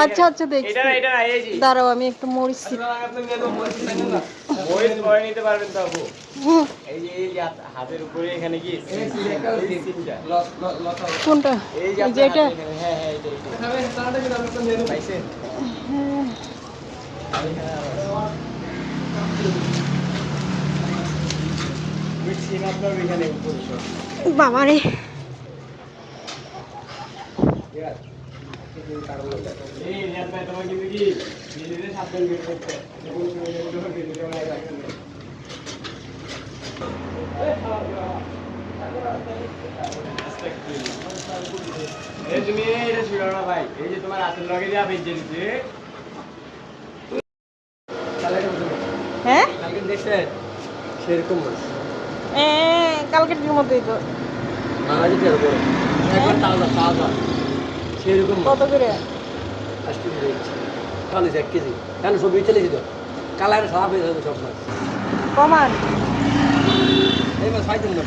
আচ্ছা আচ্ছা দেখছি দাঁড়াও আমি একটু মরিচ নিতে পারবেন তো আপু এই যে হাতের উপরে এখানে কি কোনটা এই যে এটা হ্যাঁ হ্যাঁ এইটা পাইছেন বাবারে তুমি এটা ছিল না ভাই এই যে তোমার হাতের লগে যা বেজে দিতে হ্যাঁ কালকে দেখছেন সেরকম মাছ কালকের মতোই তো আজ তেল করে একবার তাজা তাজা সেরকম কত করে 80 টাকা দিচ্ছি কাল 1 কেজি কেন সব চলেছি তো কালার সাফ হয়ে যাবে সব মাছ কমান এই মাছ খাইতেন না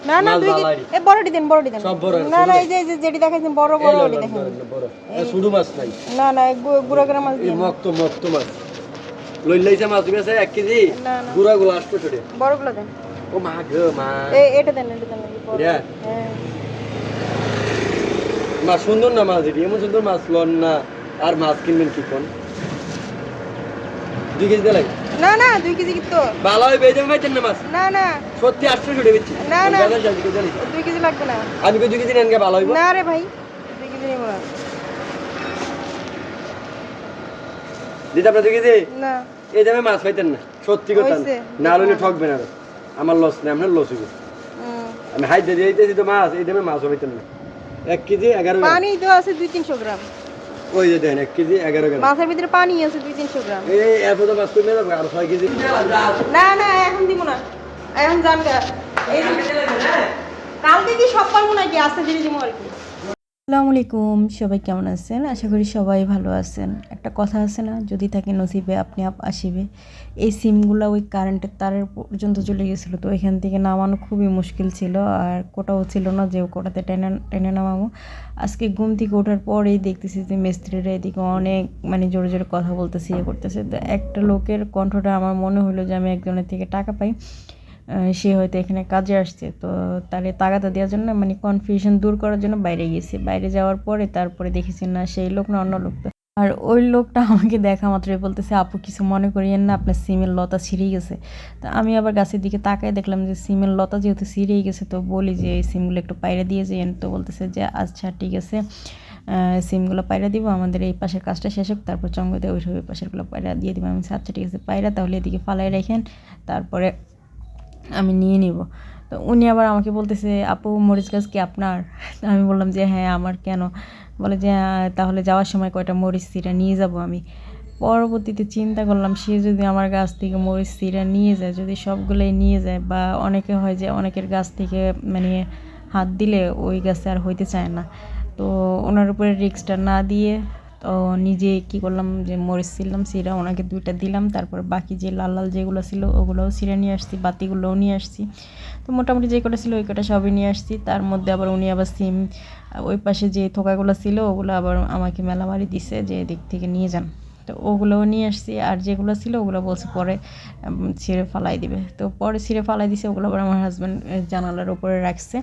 না না দুই এ বড়টি দেন সব বড় না না এই যে যেটি দেখাইছেন বড় বড়টি দেখেন বড় শুধু মাছ নাই না না গুড়া গুড়া মাছ এই দিন মক্ত মাছ লইলাইছে মাছ তুমি আছে 1 কেজি না না গুড়া গুলো আসতো ছোটে বড়গুলো দেন ও মা গো মা এটা দেন হ্যাঁ মাছ সুন্দর না মাছ এটি এমন সুন্দর মাছ লন না আর মাছ কিনবেন কি কোন 2 কেজি লাগে না না 2 কেজি তো ভালো হয় বেজে পাইছেন না মাছ না না সত্যি 800 টাকা দিচ্ছি না না বাজার যাচ্ছি কে জানি 2 কেজি লাগবে না আমি কই 2 কেজি নেন কে ভালো হইব না রে ভাই 2 কেজি নেব না দিতে আপনি 2 কেজি না এই দামে মাছ পাইতেন না সত্যি কথা না লইলে ঠকবেন আর আমার লস না আপনার লস হইব আমি হাই দিয়ে দিতেছি তো মাছ এই দামে মাছ পাইতেন না 1 কেজি 11 পানি তো আছে 2-300 গ্রাম ওই যে দেন 1 কেজি 11 গ্রাম মাছের ভিতরে পানি আছে 2-300 গ্রাম এই এত তো মাছ কমে যাবে আর 6 কেজি না না এখন দিব না এখন জান এই কালকে কি সব পারবো নাকি আস্তে ধীরে দিব আর কি আসসালামু আলাইকুম সবাই কেমন আছেন আশা করি সবাই ভালো আছেন একটা কথা আছে না যদি থাকে নসিবে আপনি আসিবে এই সিমগুলো ওই কারেন্টের তারের পর্যন্ত চলে গেছিল তো এখান থেকে নামানো খুবই মুশকিল ছিল আর কোটাও ছিল না যে কোটাতে টেনে নামাবো আজকে ঘুম থেকে ওঠার পরেই দেখতেছি যে মিস্ত্রিরা এদিকে অনেক মানে জোরে জোরে কথা বলতেছে করতেছে তো একটা লোকের কণ্ঠটা আমার মনে হলো যে আমি একজনের থেকে টাকা পাই সে হয়তো এখানে কাজে আসছে তো তারে তাগাদা দেওয়ার জন্য মানে কনফিউশন দূর করার জন্য বাইরে গেছে বাইরে যাওয়ার পরে তারপরে দেখেছি না সেই লোক না অন্য লোক তো আর ওই লোকটা আমাকে দেখা মাত্রই বলতেছে আপু কিছু মনে করিয়েন না আপনার সিমের লতা ছিঁড়ে গেছে তো আমি আবার গাছের দিকে তাকায় দেখলাম যে সিমের লতা যেহেতু ছিঁড়ে গেছে তো বলি যে এই সিমগুলো একটু পায়রা দিয়ে যান তো বলতেছে যে আচ্ছা ঠিক আছে সিমগুলো পায়রা দিব আমাদের এই পাশের কাজটা শেষ হোক তারপর চঙ্গতে ওই সব পাশেরগুলো পায়রা দিয়ে দিব আমি আচ্ছা ঠিক আছে পায়রা তাহলে এদিকে ফালাই রাখেন তারপরে আমি নিয়ে নিব তো উনি আবার আমাকে বলতেছে আপু মরিচ গাছ কি আপনার আমি বললাম যে হ্যাঁ আমার কেন বলে যে তাহলে যাওয়ার সময় কয়টা মরিচ চিরা নিয়ে যাব আমি পরবর্তীতে চিন্তা করলাম সে যদি আমার গাছ থেকে মরিচ চিরা নিয়ে যায় যদি সবগুলোই নিয়ে যায় বা অনেকে হয় যে অনেকের গাছ থেকে মানে হাত দিলে ওই গাছে আর হইতে চায় না তো ওনার উপরে রিস্কটা না দিয়ে তো নিজে কি করলাম যে মরিচ ছিলাম সিরা ওনাকে 2টা দিলাম তারপর বাকি যে লাল লাল যেগুলো ছিল ওগুলোও সিরা নিয়ে আসছি বাতিগুলোও নিয়ে আসছি তো মোটামুটি যে কটা ছিল ওই কটা সবই নিয়ে আসছি তার মধ্যে আবার উনি আবার সিম ওই পাশে যে থোকাগুলো ছিল ওগুলো আবার আমাকে মেলামারি দিছে যে এদিক থেকে নিয়ে যান তো ওগুলোও নিয়ে আসছি আর যেগুলো ছিল ওগুলো বলছে পরে ছিঁড়ে ফালাই দিবে তো পরে ছিঁড়ে ফালাই দিছে ওগুলো আবার আমার হাজব্যান্ড জানালার উপরে রাখছে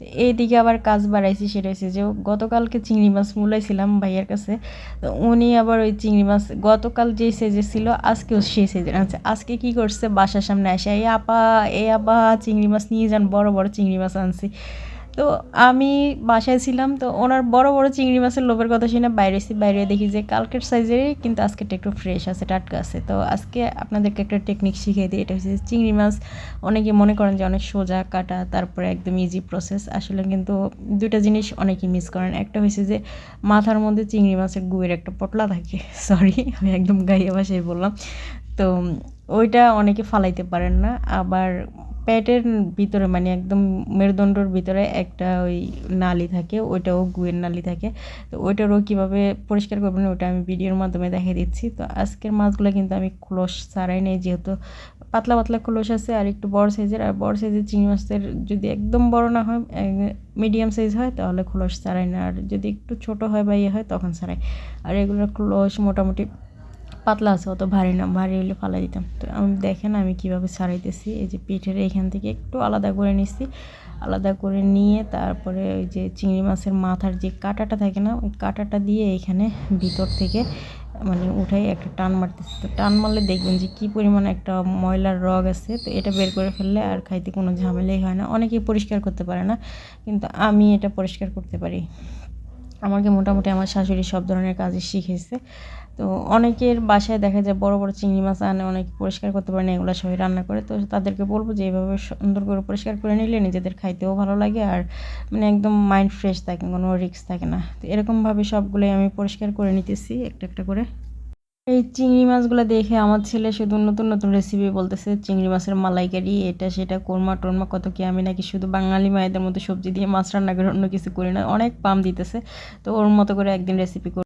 তো এইদিকে আবার কাজ বাড়াইছি সেটা হচ্ছে যে গতকালকে চিংড়ি মাছ মূলাইছিলাম ভাইয়ের কাছে তো উনি আবার ওই চিংড়ি মাছ গতকাল যেই সাইজে ছিল আজকেও সেই সাইজের আনছে আজকে কি করছে বাসার সামনে আসে এই আপা চিংড়ি মাছ নিয়ে যান বড় বড় চিংড়ি মাছ আনছি তো আমি বাসায় ছিলাম তো ওনার বড় বড় চিংড়ি মাছের লোভের কথা শুনে বাইরে দেখি যে কালকের সাইজেরই কিন্তু আজকেটা একটু ফ্রেশ আছে টাটকা আছে তো আজকে আপনাদেরকে একটা টেকনিক শিখিয়ে দিই এটা হচ্ছে চিংড়ি মাছ অনেকে মনে করেন যে অনেক সোজা কাটা তারপরে একদম ইজি প্রসেস আসলে কিন্তু 2টা জিনিস অনেকেই মিস করেন একটা হচ্ছে যে মাথার মধ্যে চিংড়ি মাছের গুয়ের একটা পটলা থাকে সরি আমি একদম গাইয়া ভাষায় বললাম তো ওইটা অনেকে ফালাইতে পারেন না আবার পেটের ভিতরে মানে একদম মেরুদণ্ডর ভিতরে একটা ওই নালি থাকে, ওইটাও গুয়ের নালি থাকে। তো ওইটারও কীভাবে পরিষ্কার করবেন ওটা আমি ভিডিওর মাধ্যমে দেখিয়ে দিচ্ছি। তো আজকের মাছগুলো কিন্তু আমি খোলস ছাড়াই নেই, যেহেতু পাতলা পাতলা খোলস আছে আর একটু বড় সাইজের। আর বড় সাইজের চিংড়ি মাছের যদি একদম বড় না হয়, মিডিয়াম সাইজ হয়, তাহলে খোলস ছাড়াই না। আর যদি একটু ছোট হয় বা ইয়ে হয় তখন ছাড়াই। আর এগুলোর খোলস মোটামুটি পাতলা আছে, অত ভারী না, ভারী হলে ফালাই দিতাম। তো আমি দেখেন আমি কীভাবে ছাড়াইতেছি। এই যে পিঠের এখান থেকে একটু আলাদা করে নিচ্ছি, আলাদা করে নিয়ে তারপরে ওই যে চিংড়ি মাছের মাথার যে কাঁটাটা থাকে না, ওই কাঁটাটা দিয়ে এখানে ভিতর থেকে মানে উঠাই একটা টান মারতেছি। তো টান মারলে দেখবেন যে কী পরিমাণ একটা ময়লার রগ আছে। তো এটা বের করে ফেললে আর খাইতে কোনো ঝামেলাই হয় না। অনেকেই পরিষ্কার করতে পারে না, কিন্তু আমি এটা পরিষ্কার করতে পারি। আমাকে মোটামুটি আমার শাশুড়ি সব ধরনের কাজই শিখেছে। তো অনেকের বাসায় দেখা যায় বড় বড় চিংড়ি মাছ আনে, অনেকে পরিষ্কার করতে পারে না, এগুলো সবাই রান্না করে। তো তাদেরকে বলবো যে এইভাবে সুন্দর করে পরিষ্কার করে নিলে নিজেদের খাইতেও ভালো লাগে আর মানে একদম মাইন্ড ফ্রেশ থাকে, কোনো রিস্ক থাকে না। তো এরকমভাবে সবগুলোই আমি পরিষ্কার করে নিতেছি একটা একটা করে। এই চিংড়ি মাছগুলো দেখে আমার ছেলে শুধু নতুন নতুন রেসিপি বলতেছে, চিংড়ি মাছের মালাইকারি, এটা সেটা, কোরমা টোরমা কত কি। আমি নাকি শুধু বাঙালি মায়েদের মতো সবজি দিয়ে মাছ রান্না করে, অন্য কিছু করি না, অনেক পাম দিতেছে। তো ওর মতো করে একদিন রেসিপি